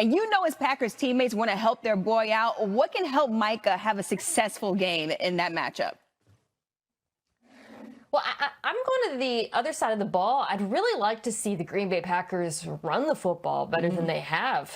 And you know his Packers teammates want to help their boy out. What can help Micah have a successful game in that matchup? Well, I'm going to the other side of the ball. I'd really like to see the Green Bay Packers run the football better than they have.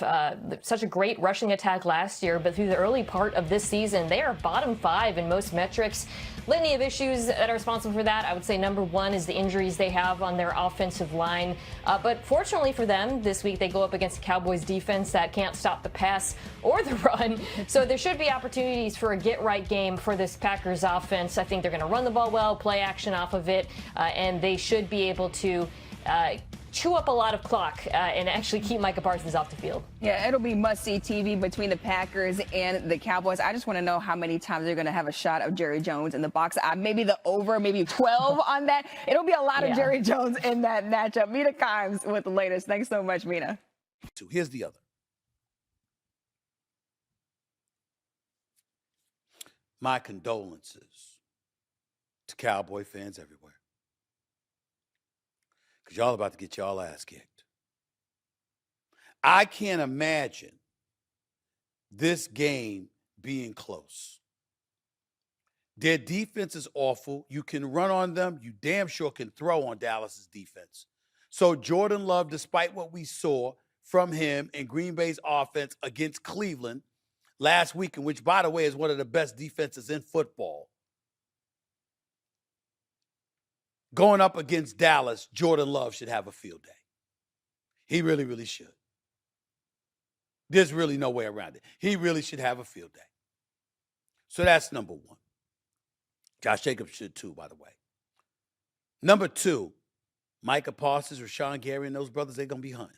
Such a great rushing attack last year, but through the early part of this season, they are bottom 5 in most metrics. Litany of issues that are responsible for that. I would say number one is the injuries they have on their offensive line. But fortunately for them, this week they go up against the Cowboys defense that can't stop the pass or the run. So there should be opportunities for a get-right game for this Packers offense. I think they're going to run the ball well, play action off of it, and they should be able to chew up a lot of clock and actually keep Micah Parsons off the field. Yeah, it'll be must-see TV between the Packers and the Cowboys. I just want to know how many times they're going to have a shot of Jerry Jones in the box. Maybe the over, maybe 12 on that. It'll be a lot of Jerry Jones in that matchup. Mina Kimes with the latest. Thanks so much, Mina. Here's the other. My condolences to Cowboy fans everywhere, because y'all about to get y'all ass kicked. I can't imagine this game being close. Their defense is awful. You can run on them. You damn sure can throw on Dallas's defense. So Jordan Love, despite what we saw from him in Green Bay's offense against Cleveland last week, which, by the way, is one of the best defenses in football, going up against Dallas, Jordan Love should have a field day. He really, really should. There's really no way around it. He really should have a field day. So that's number one. Josh Jacobs should too, by the way. Number two, Micah Parsons, Rashawn Gary, and those brothers, they're going to be hunting.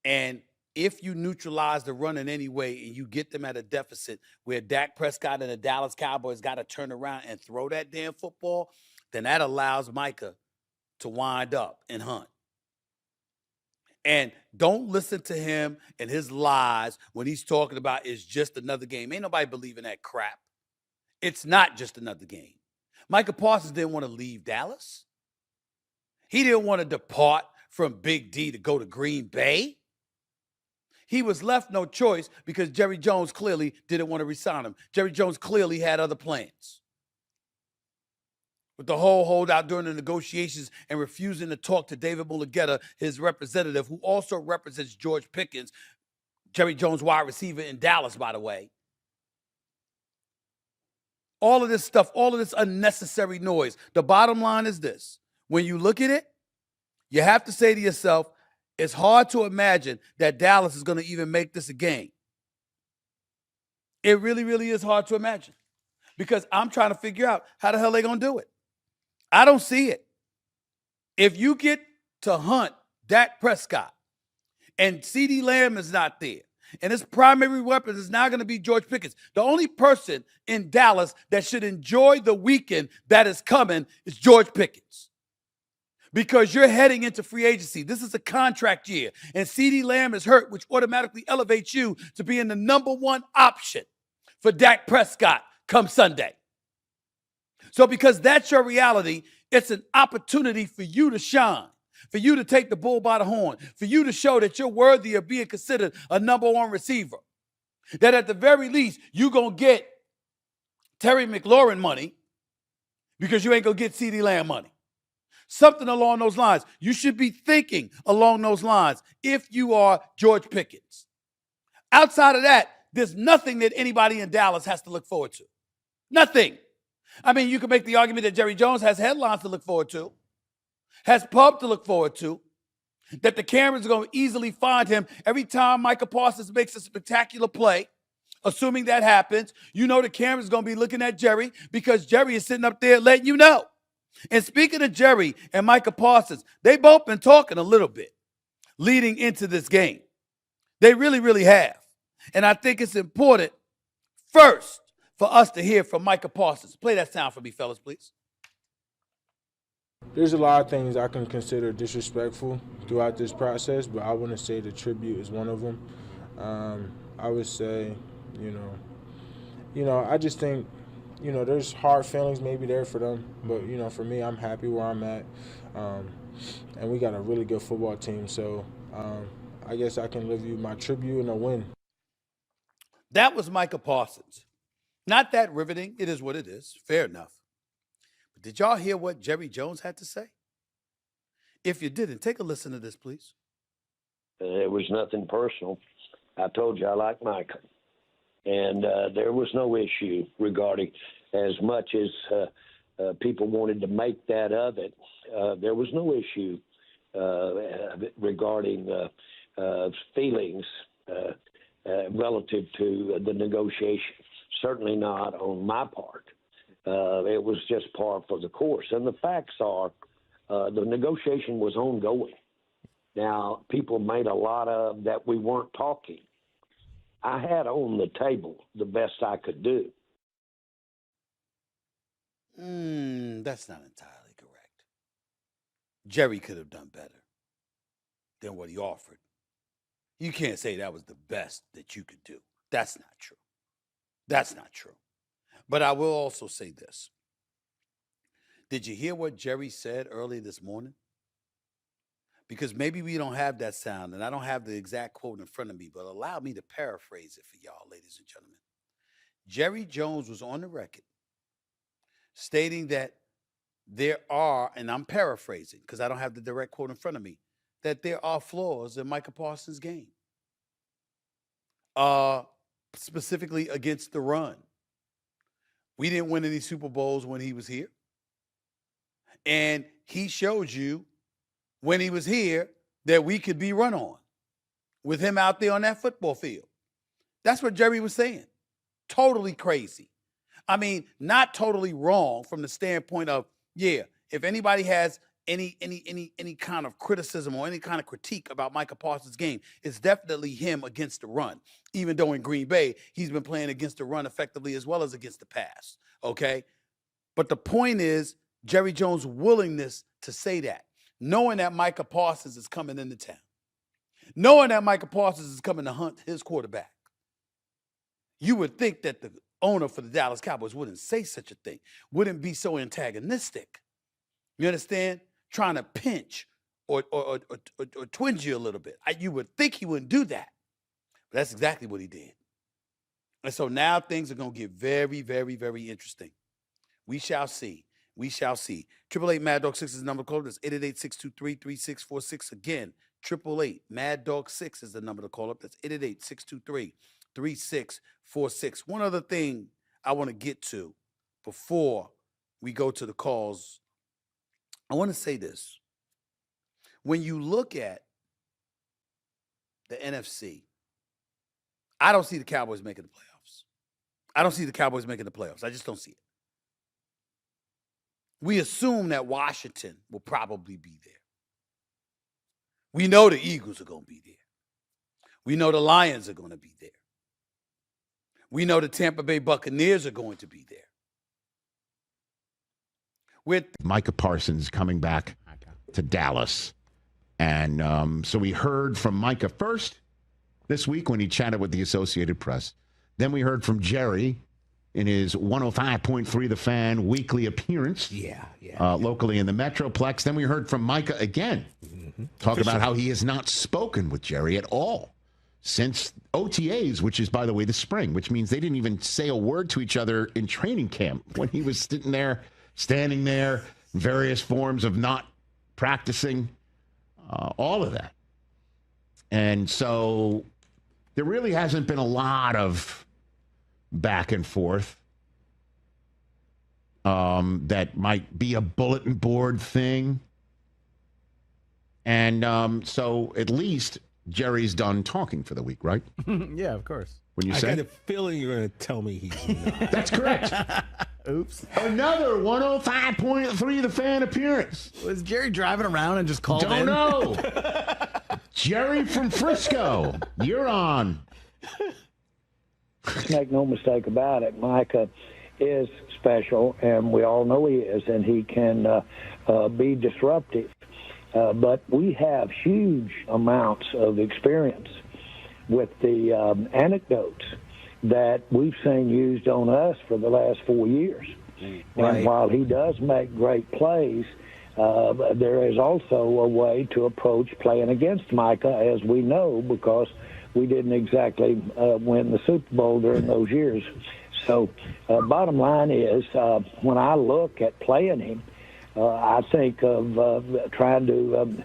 And if you neutralize the run in any way and you get them at a deficit where Dak Prescott and the Dallas Cowboys got to turn around and throw that damn football, then that allows Micah to wind up and hunt. And don't listen to him and his lies when he's talking about it's just another game. Ain't nobody believing that crap. It's not just another game. Micah Parsons didn't want to leave Dallas. He didn't want to depart from Big D to go to Green Bay. He was left no choice because Jerry Jones clearly didn't want to resign him. Jerry Jones clearly had other plans. With the whole holdout during the negotiations and refusing to talk to David Mulugeta, his representative, who also represents George Pickens, Jerry Jones' wide receiver in Dallas, by the way. All of this stuff, all of this unnecessary noise. The bottom line is this. When you look at it, you have to say to yourself, it's hard to imagine that Dallas is going to even make this a game. It really, really is hard to imagine, because I'm trying to figure out how the hell they're going to do it. I don't see it. If you get to hunt Dak Prescott and CeeDee Lamb is not there, and his primary weapon is now going to be George Pickens, the only person in Dallas that should enjoy the weekend that is coming is George Pickens. Because you're heading into free agency. This is a contract year. And CeeDee Lamb is hurt, which automatically elevates you to being the number one option for Dak Prescott come Sunday. So because that's your reality, it's an opportunity for you to shine, for you to take the bull by the horn, for you to show that you're worthy of being considered a number one receiver. That at the very least, you're going to get Terry McLaurin money because you ain't going to get CeeDee Lamb money. Something along those lines. You should be thinking along those lines if you are George Pickens. Outside of that, there's nothing that anybody in Dallas has to look forward to. Nothing. I mean, you can make the argument that Jerry Jones has headlines to look forward to, has pub to look forward to, that the cameras are going to easily find him every time Micah Parsons makes a spectacular play. Assuming that happens, you know the camera's going to be looking at Jerry because Jerry is sitting up there letting you know. And speaking of Jerry and Micah Parsons, they both been talking a little bit leading into this game. They really, really have. And I think it's important first for us to hear from Micah Parsons. Play that sound for me, fellas, please. There's a lot of things I can consider disrespectful throughout this process, but I wouldn't say the tribute is one of them. I would say, I just think, there's hard feelings maybe there for them, but, for me, I'm happy where I'm at, and we got a really good football team, so I guess I can live you my tribute and a win. That was Micah Parsons. Not that riveting. It is what it is. Fair enough. But did y'all hear what Jerry Jones had to say? If you didn't, take a listen to this, please. It was nothing personal. I told you I like Micah. And there was no issue regarding, as much as people wanted to make that of it, there was no issue regarding feelings relative to the negotiation. Certainly not on my part. It was just par for the course. And the facts are the negotiation was ongoing. Now, people made a lot of that we weren't talking. I had on the table the best I could do. That's not entirely correct. Jerry could have done better than what he offered. You can't say that was the best that you could do. That's not true. That's not true. But I will also say this. Did you hear what Jerry said early this morning? Because maybe we don't have that sound, and I don't have the exact quote in front of me, but allow me to paraphrase it for y'all, ladies and gentlemen. Jerry Jones was on the record stating that there are, and I'm paraphrasing because I don't have the direct quote in front of me, that there are flaws in Micah Parsons' game, specifically against the run. We didn't win any Super Bowls when he was here. And he showed you when he was here that we could be run on with him out there on that football field. That's what Jerry was saying. Totally crazy. I mean, not totally wrong from the standpoint of, yeah, if anybody has any kind of criticism or any kind of critique about Micah Parsons' game, it's definitely him against the run. Even though in Green Bay, he's been playing against the run effectively as well as against the pass, okay? But the point is Jerry Jones' willingness to say that, knowing that Micah Parsons is coming into town, knowing that Micah Parsons is coming to hunt his quarterback. You would think that the owner for the Dallas Cowboys wouldn't say such a thing, wouldn't be so antagonistic. You understand? Trying to pinch or twinge you a little bit. You would think he wouldn't do that. But that's exactly what he did. And so now things are going to get very, very, very interesting. We shall see. We shall see. 888 Mad Dog 6 is the number to call. That's 888-623-3646. Again, 888 Mad Dog 6 is the number to call up. That's 888-623-3646. One other thing I want to get to before we go to the calls. I want to say this. When you look at the NFC, I don't see the Cowboys making the playoffs. I don't see the Cowboys making the playoffs. I just don't see it. We assume that Washington will probably be there. We know the Eagles are going to be there. We know the Lions are going to be there. We know the Tampa Bay Buccaneers are going to be there. With Micah Parsons coming back to Dallas. And so we heard from Micah first this week when he chatted with the Associated Press. Then we heard from Jerry in his 105.3 The Fan weekly appearance locally in the Metroplex. Then we heard from Micah again, talk about how he has not spoken with Jerry at all since OTAs, which is, by the way, the spring, which means they didn't even say a word to each other in training camp when he was standing there, various forms of not practicing, all of that. And so there really hasn't been a lot of back and forth that might be a bulletin board thing. And so at least Jerry's done talking for the week, right? Yeah, of course. When you I say got a feeling you're going to tell me he's not. That's correct. Oops. Another 105.3 The Fan appearance. Was Jerry driving around and just called in? Don't know. Jerry from Frisco, you're on. Make no mistake about it, Micah is special, and we all know he is, and he can be disruptive. But we have huge amounts of experience with the anecdotes that we've seen used on us for the last 4 years. Right. And while he does make great plays, there is also a way to approach playing against Micah, as we know, because we didn't exactly win the Super Bowl during those years. So bottom line is, when I look at playing him, I think of trying to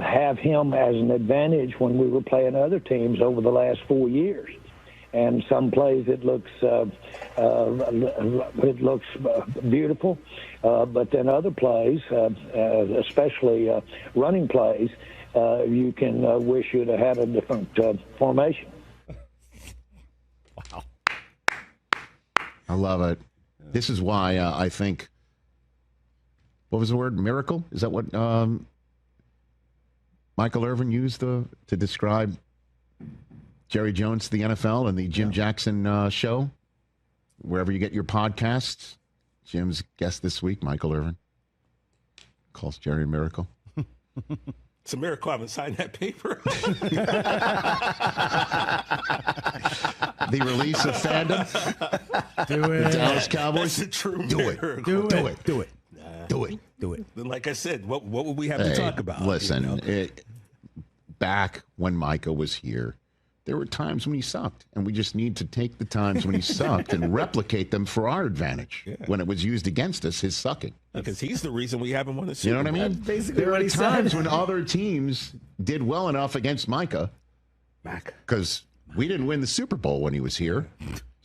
have him as an advantage when we were playing other teams over the last 4 years. And some plays it looks beautiful, but then other plays, especially running plays, you can wish you'd have had a different formation. Wow. I love it. This is why I think, what was the word? Miracle? Is that what Michael Irvin used to describe Jerry Jones to the NFL and the Jim Jackson show? Wherever you get your podcasts, Jim's guest this week, Michael Irvin, calls Jerry a miracle. It's a miracle I haven't signed that paper. The release of fandom. Do it. The Dallas Cowboys. That's a true Do it. miracle. Do it. Do it. Do it. Do it. Do it. Then, like I said, what would we have to talk about? Listen, you know? back when Micah was here, there were times when he sucked, and we just need to take the times when he sucked and replicate them for our advantage. Yeah. When it was used against us, his sucking. Because he's the reason we haven't won a Super Bowl. You know what I mean? That's basically there what are he times said. when other teams did well enough against Micah, because we didn't win the Super Bowl when he was here.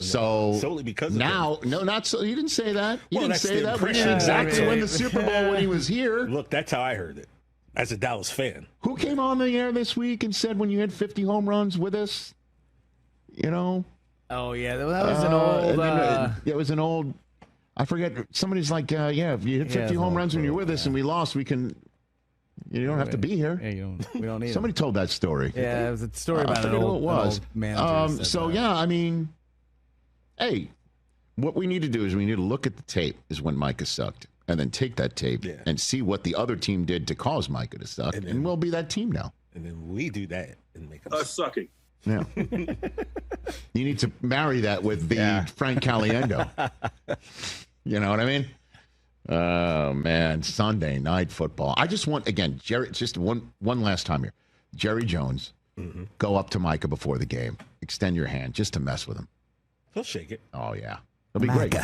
So solely because of now, him. no, not so. You didn't say that. You didn't That's say the that. We impression. didn't exactly Yeah, win the Super Bowl when he was here. Look, that's how I heard it as a Dallas fan. Who came on the air this week and said when you had 50 home runs with us? You know? Oh, yeah. That was an old. It was an old. I forget. Somebody's like, yeah, if you hit 50 home runs when you're with us and we lost, we can. You don't have to be here. Yeah, we don't need Somebody told that story. Yeah, it was a story about I forget who it was. Manager So, yeah, I mean, hey, what we need to do is we need to look at the tape is when Micah sucked, and then take that tape and see what the other team did to cause Micah to suck, and we'll be that team now. And then we do that and make us sucking. Yeah. You need to marry that with the Frank Caliendo. You know what I mean? Oh, man. Sunday night football. I just want, again, Jerry, just one last time here. Jerry Jones, go up to Micah before the game. Extend your hand just to mess with him. He'll shake it. Oh, yeah. It'll be great.